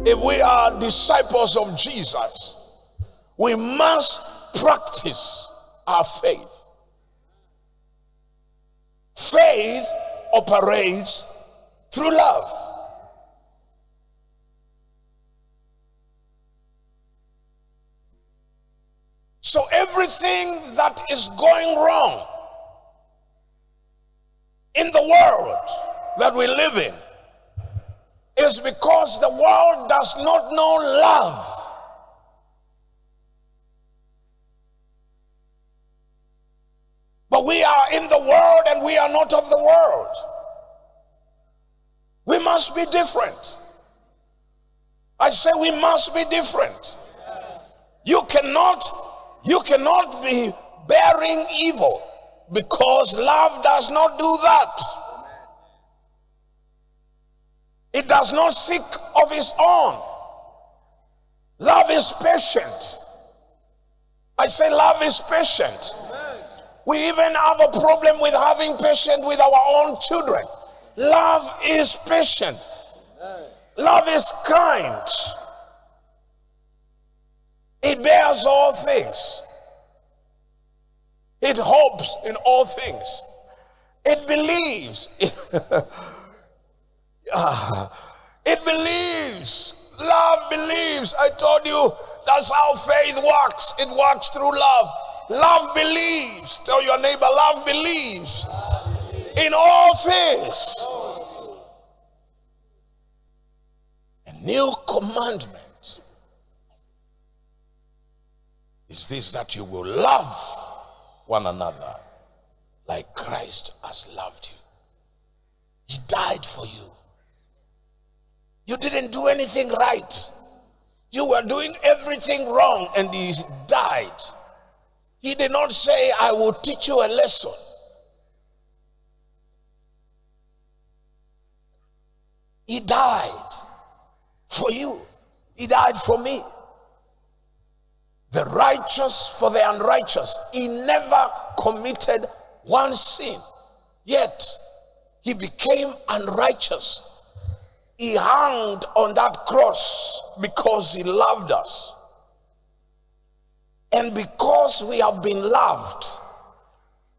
If we are disciples of Jesus, we must practice our faith. Faith operates through love. So everything that is going wrong in the world that we live in is because the world does not know love. But we are in the world and we are not of the world. We must be different. I say we must be different. You cannot be bearing evil, because love does not do that. It does not seek of its own. Love is patient. I say love is patient. We even have a problem with having patience with our own children. Love is patient. Love is kind. It bears all things. It hopes in all things. It believes. It believes. Love believes. I told you that's how faith works. It works through love. Love believes. Tell your neighbor, love believes in all things. A new commandment is this, that you will love one another like Christ has loved you. He died for you. You didn't do anything right. You were doing everything wrong, and he died. He did not say, I will teach you a lesson. He died for you. He died for me. The righteous for the unrighteous. He never committed one sin, yet he became unrighteous. He hung on that cross because he loved us. And because we have been loved,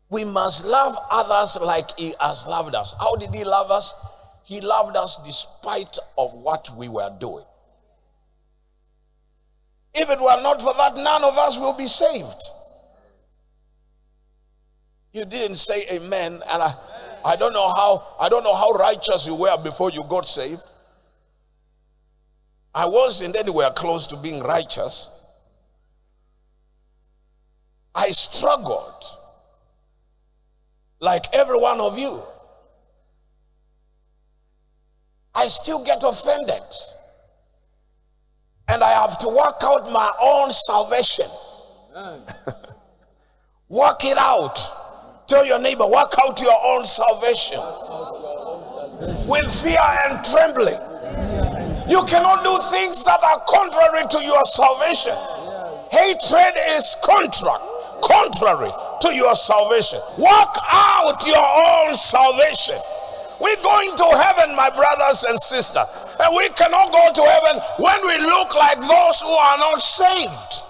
we must love others like he has loved us. How did he love us? He loved us despite of what we were doing. If it were not for that, none of us will be saved. You didn't say amen, and I don't know how righteous you were before you got saved. I wasn't anywhere close to being righteous. I struggled like every one of you. I still get offended. And I have to work out my own salvation. Work it out. Tell your neighbor, work out your own salvation. With fear and trembling. You cannot do things that are contrary to your salvation. Hatred is contrary to your salvation. Work out your own salvation. We're going to heaven, my brothers and sisters. And we cannot go to heaven when we look like those who are not saved.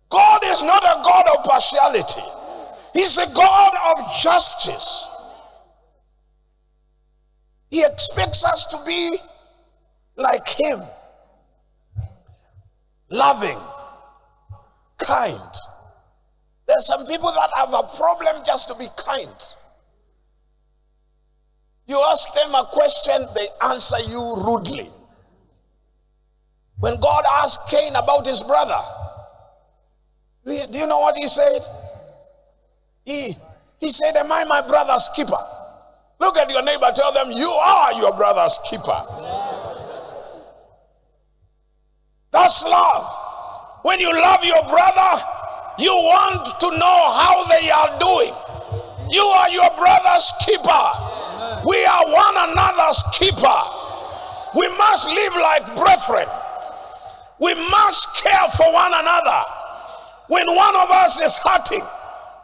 God is not a God of partiality. He's a God of justice. He expects us to be like him. Loving, kind. There's some people that have a problem just to be kind. You ask them a question, they answer you rudely. When God asked Cain about his brother, do you know what he said? He said, am I my brother's keeper? Look at your neighbor, tell them, you are your brother's keeper. That's love. When you love your brother, you want to know how they are doing. You are your brother's keeper. We are one another's keeper. We must live like brethren. We must care for one another. When one of us is hurting,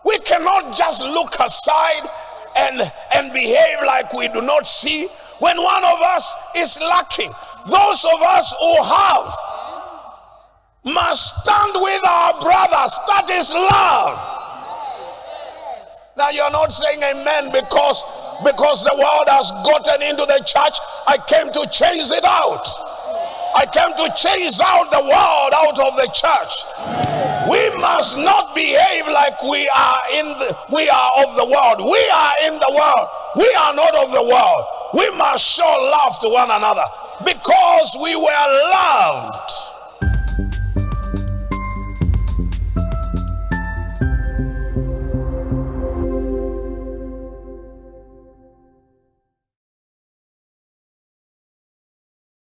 We cannot just look aside and behave like we do not see when one of us is lacking. Those of us who have must stand with our brothers. That is love. Now you're not saying amen because the world has gotten into the church. I came to chase it out. I came to chase out the world out of the church. We must not behave like we are of the world. We are in the world. We are not of the world. We must show love to one another because we were loved